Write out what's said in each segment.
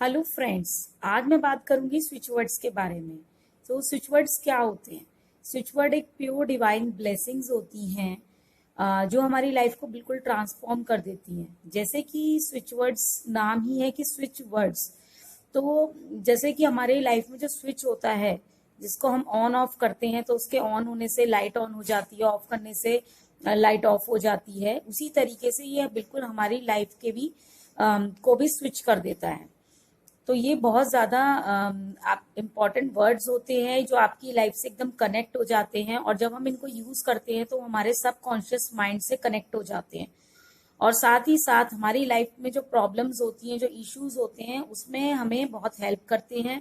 Hello friends. आज मैं बात करूंगी स्विच वर्ड्स के बारे में। तो स्विच वर्ड्स क्या होते हैं? स्विच वर्ड एक प्योर डिवाइन ब्लेसिंग्स होती हैं, जो हमारी लाइफ को बिल्कुल ट्रांसफॉर्म कर देती हैं। जैसे कि स्विच वर्ड्स नाम ही है कि स्विच वर्ड्स। तो जैसे कि हमारे लाइफ में जो स्विच होता है, जिसको हम ऑन ऑफ करते हैं, तो उसके ऑन होने से लाइट ऑन हो जाती है, ऑफ करने से लाइट ऑफ हो जाती है। उसी तरीके से ये बिल्कुल हमारी लाइफ के भी को भी स्विच कर देता है। तो ये बहुत ज्यादा आप इम्पॉर्टेंट वर्ड्स होते हैं जो आपकी लाइफ से एकदम कनेक्ट हो जाते हैं, और जब हम इनको यूज करते हैं तो हमारे सबकॉन्शियस माइंड से कनेक्ट हो जाते हैं। और साथ ही साथ हमारी लाइफ में जो प्रॉब्लम्स होती हैं, जो इश्यूज होते हैं, उसमें हमें बहुत हेल्प करते हैं,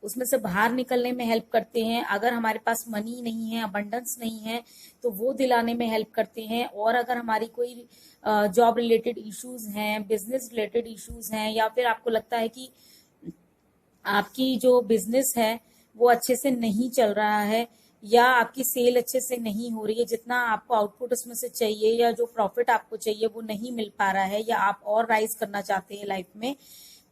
उसमें से बाहर निकलने में हेल्प करते हैं। अगर हमारे पास मनी नहीं है, अबंडेंस नहीं है, तो वो दिलाने में हेल्प करते हैं। और अगर हमारी कोई जॉब रिलेटेड इश्यूज हैं, बिजनेस रिलेटेड इश्यूज हैं, या फिर आपको लगता है कि आपकी जो बिजनेस है वो अच्छे से नहीं चल रहा है, या आपकी सेल अच्छे से नहीं हो रही है, जितना आपको आउटपुट उसमें से चाहिए या जो प्रॉफिट आपको चाहिए वो नहीं मिल पा रहा है, या आप और राइज करना चाहते हैं लाइफ में,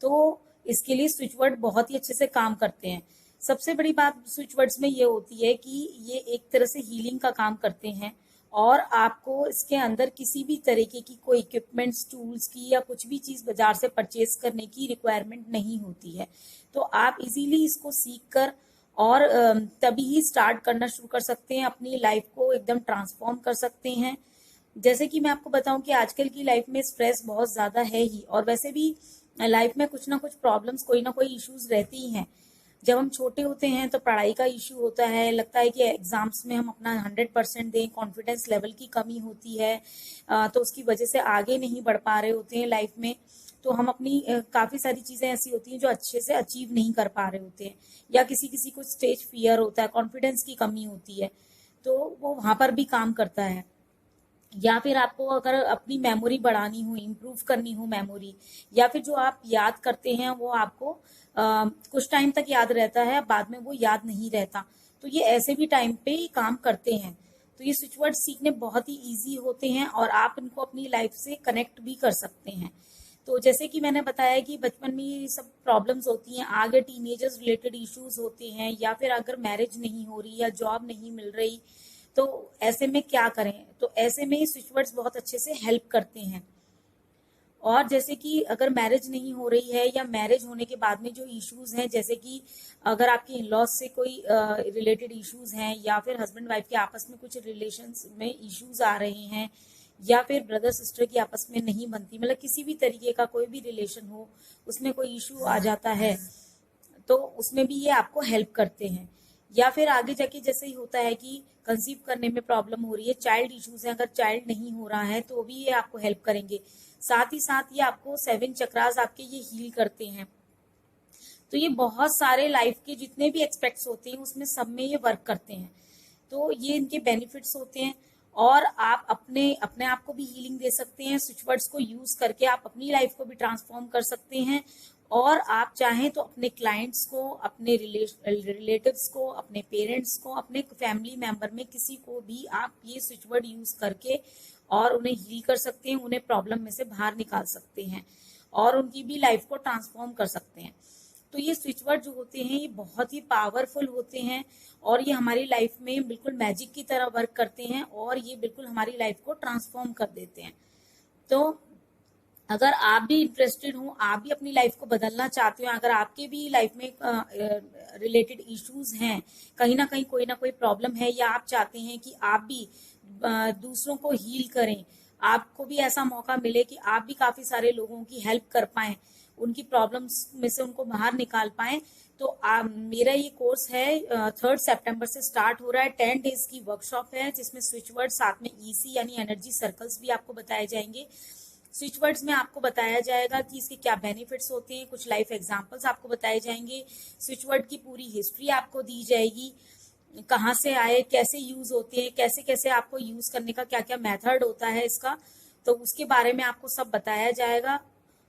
तो इसके लिए स्विच वर्ड बहुत ही अच्छे से काम करते हैं। सबसे बड़ी बात स्विच वर्ड्स में ये होती है कि ये एक तरह से हीलिंग का काम करते हैं, और आपको इसके अंदर किसी भी तरीके की कोई इक्विपमेंट्स, टूल्स की या कुछ भी चीज बाजार से परचेज करने की रिक्वायरमेंट नहीं होती है। तो आप इजीली इसको सीख कर और तभी ही स्टार्ट करना शुरू कर सकते हैं, अपनी लाइफ को एकदम ट्रांसफॉर्म कर सकते हैं। जैसे कि मैं आपको बताऊं कि आजकल की लाइफ में स्ट्रेस बहुत ज्यादा है ही, और वैसे भी लाइफ में कुछ ना कुछ प्रॉब्लम्स, कोई ना कोई इश्यूज रहते ही हैं। जब हम छोटे होते हैं तो पढ़ाई का इश्यू होता है, लगता है कि एग्जाम्स में हम अपना 100% दें, कॉन्फिडेंस लेवल की कमी होती है, तो उसकी वजह से आगे नहीं बढ़ पा रहे होते हैं लाइफ में। तो हम अपनी काफी सारी चीजें ऐसी होती हैं जो अच्छे से अचीव नहीं कर पा रहे होते हैं, या किसी किसी को स्टेज फियर होता है, कॉन्फिडेंस की कमी होती है, तो वो वहां पर भी काम करता है। या फिर आपको अगर अपनी मेमोरी बढ़ानी हो, इम्प्रूव करनी हो मेमोरी, या फिर जो आप याद करते हैं वो आपको कुछ टाइम तक याद रहता है, बाद में वो याद नहीं रहता, तो ये ऐसे भी टाइम पे ही काम करते हैं। तो ये स्विच वर्ड सीखने बहुत ही इजी होते हैं, और आप इनको अपनी लाइफ से कनेक्ट भी कर सकते हैं। तो जैसे कि मैंने बताया कि बचपन में ये सब प्रॉब्लम्स होती हैं, आगे टीनेजर्स रिलेटेड इश्यूज होते हैं, या फिर अगर मैरिज नहीं हो रही या जॉब नहीं मिल रही, तो ऐसे में क्या करें? तो ऐसे में स्विच वर्ड्स बहुत अच्छे से हेल्प करते हैं। और जैसे कि अगर मैरिज नहीं हो रही है, या मैरिज होने के बाद में जो इश्यूज हैं, जैसे कि अगर आपके इन लॉज से कोई रिलेटेड इश्यूज हैं, या फिर हस्बैंड वाइफ के आपस में कुछ रिलेशंस में इश्यूज आ रहे हैं, या फिर ब्रदर सिस्टर की आपस में नहीं बनती, मतलब किसी भी तरीके का कोई भी रिलेशन हो, उसमें कोई इश्यू आ जाता है, तो उसमें भी ये आपको हेल्प करते हैं। या फिर आगे जाके जैसे ही होता है कि कंसीव करने में प्रॉब्लम हो रही है, चाइल्ड इश्यूज है, अगर चाइल्ड नहीं हो रहा है, तो भी ये आपको हेल्प करेंगे। साथ ही साथ ये आपको 7 चक्रास आपके ये हील करते हैं। तो ये बहुत सारे लाइफ के जितने भी एक्सपेक्ट्स होते हैं उसमें सब में ये वर्क करते हैं। तो ये इनके बेनिफिट्स होते हैं, और आप अपने अपने आप को भी हीलिंग दे सकते हैं। स्विच वर्ड्स को यूज करके आप अपनी लाइफ को भी ट्रांसफॉर्म कर सकते हैं, और आप चाहें तो अपने क्लाइंट्स को, अपने रिलेटिव्स को, अपने पेरेंट्स को, अपने फैमिली मेंबर में किसी को भी आप ये स्विच वर्ड यूज करके और उन्हें हील कर सकते हैं, उन्हें प्रॉब्लम में से बाहर निकाल सकते हैं, और उनकी भी लाइफ को ट्रांसफॉर्म कर सकते हैं। तो ये स्विच वर्ड जो होते हैं ये बहुत ही पावरफुल होते हैं, और ये हमारी लाइफ में बिल्कुल मैजिक की तरह वर्क करते हैं, और ये बिल्कुल हमारी लाइफ को ट्रांसफॉर्म कर देते हैं। तो अगर आप भी इंटरेस्टेड हो, आप भी अपनी लाइफ को बदलना चाहते हो, अगर आपके भी लाइफ में रिलेटेड इश्यूज हैं, कहीं ना कोई प्रॉब्लम है, या आप चाहते हैं कि आप भी दूसरों को हील करें, आपको भी ऐसा मौका मिले कि आप भी काफी सारे लोगों की हेल्प कर पाएं, उनकी प्रॉब्लम्स में से उनको बाहर निकाल पाएं, तो मेरा ये कोर्स है 3 सितंबर से स्टार्ट हो रहा है। 10 डेज की वर्कशॉप है, जिसमें स्विच वर्ड साथ में ईसी यानी एनर्जी सर्कल्स भी आपको बताए जाएंगे। स्विच वर्ड्स में आपको बताया जाएगा कि इसके क्या बेनिफिट्स होते हैं, कुछ लाइफ एग्जांपल्स आपको बताए जाएंगे, स्विच वर्ड की पूरी हिस्ट्री आपको दी जाएगी, कहाँ से आए, कैसे यूज होते हैं, कैसे कैसे आपको यूज करने का क्या क्या मेथड होता है इसका, तो उसके बारे में आपको सब बताया जाएगा।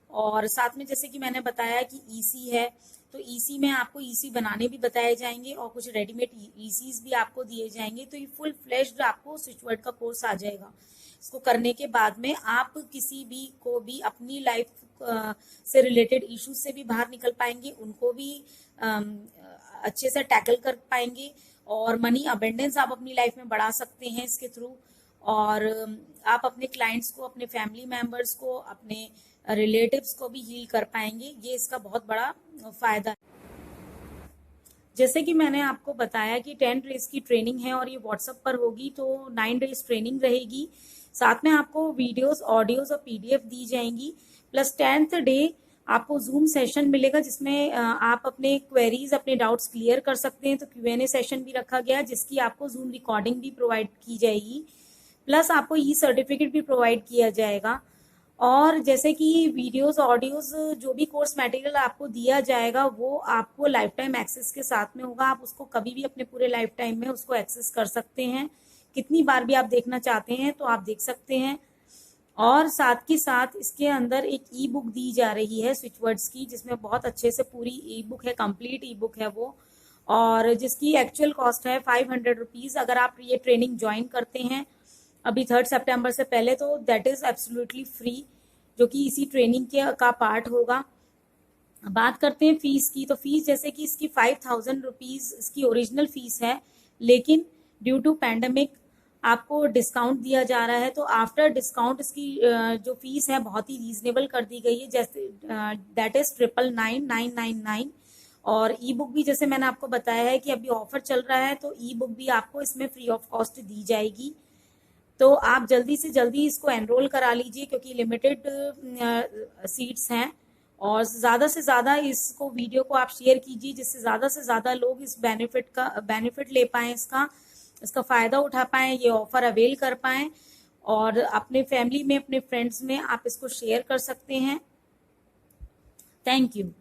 और साथ में जैसे कि मैंने बताया कि ईसी है, तो ईसी में आपको ईसी बनाने भी बताए जाएंगे, और कुछ रेडीमेड ईसीज भी आपको दिए जाएंगे। तो ये फुल फ्लेश्ड आपको स्विच वर्ड का कोर्स आ जाएगा। इसको करने के बाद में आप किसी भी को भी अपनी लाइफ से रिलेटेड इश्यूज से भी बाहर निकल पाएंगे, उनको भी अच्छे से टैकल कर पाएंगे, और मनी अबेंडेंस आप अपनी लाइफ में बढ़ा सकते हैं इसके थ्रू। और आप अपने क्लाइंट्स को, अपने फैमिली मेंबर्स को, अपने रिलेटिव्स को भी हील कर पाएंगे। ये इसका बहुत बड़ा फायदा है। जैसे कि मैंने आपको बताया कि 10 डेज की ट्रेनिंग है और ये व्हाट्सएप पर होगी, तो 9 डेज ट्रेनिंग रहेगी। साथ में आपको वीडियोस, ऑडियोज और पीडीएफ दी जाएंगी। प्लस 10th डे आपको जूम सेशन मिलेगा जिसमें आप अपने क्वेरीज, अपने डाउट्स क्लियर कर सकते हैं। तो Q&A सेशन भी रखा गया है जिसकी आपको जूम रिकॉर्डिंग भी प्रोवाइड की जाएगी। प्लस आपको ई सर्टिफिकेट भी प्रोवाइड किया जाएगा। और जैसे कि वीडियोस, ऑडियोज, जो भी कोर्स मटेरियल आपको दिया जाएगा वो आपको लाइफ टाइम एक्सेस के साथ में होगा। आप उसको कभी भी अपने पूरे लाइफ टाइम में उसको एक्सेस कर सकते हैं। कितनी बार भी आप देखना चाहते हैं तो आप देख सकते हैं। और साथ के साथ इसके अंदर एक ई बुक दी जा रही है स्विचवर्ड्स की, जिसमें बहुत अच्छे से पूरी ई बुक है, कंप्लीट ई बुक है वो, और जिसकी एक्चुअल कॉस्ट है 500 रुपीज। अगर आप ये ट्रेनिंग ज्वाइन करते हैं अभी 3 सितंबर से पहले, तो दैट इज एब्सोल्युटली फ्री, जो कि इसी ट्रेनिंग के का पार्ट होगा। बात करते हैं फीस की, तो फीस जैसे कि इसकी 5000 रुपीज इसकी ओरिजिनल फीस है, लेकिन ड्यू टू पैंडेमिक आपको डिस्काउंट दिया जा रहा है। तो आफ्टर डिस्काउंट इसकी जो फीस है बहुत ही रीजनेबल कर दी गई है, जैसे दैट इज 99999। और ई बुक भी जैसे मैंने आपको बताया है कि अभी ऑफर चल रहा है, तो ई बुक भी आपको इसमें फ्री ऑफ कॉस्ट दी जाएगी। तो आप जल्दी से जल्दी इसको एनरोल करा लीजिए क्योंकि लिमिटेड सीट्स हैं। और ज्यादा से ज्यादा इसको, वीडियो को आप शेयर कीजिए जिससे ज्यादा से ज्यादा लोग इस बेनिफिट ले पाएं, इसका फायदा उठा पाएं, ये ऑफर अवेल कर पाएं। और अपने फैमिली में, अपने फ्रेंड्स में आप इसको शेयर कर सकते हैं। Thank you.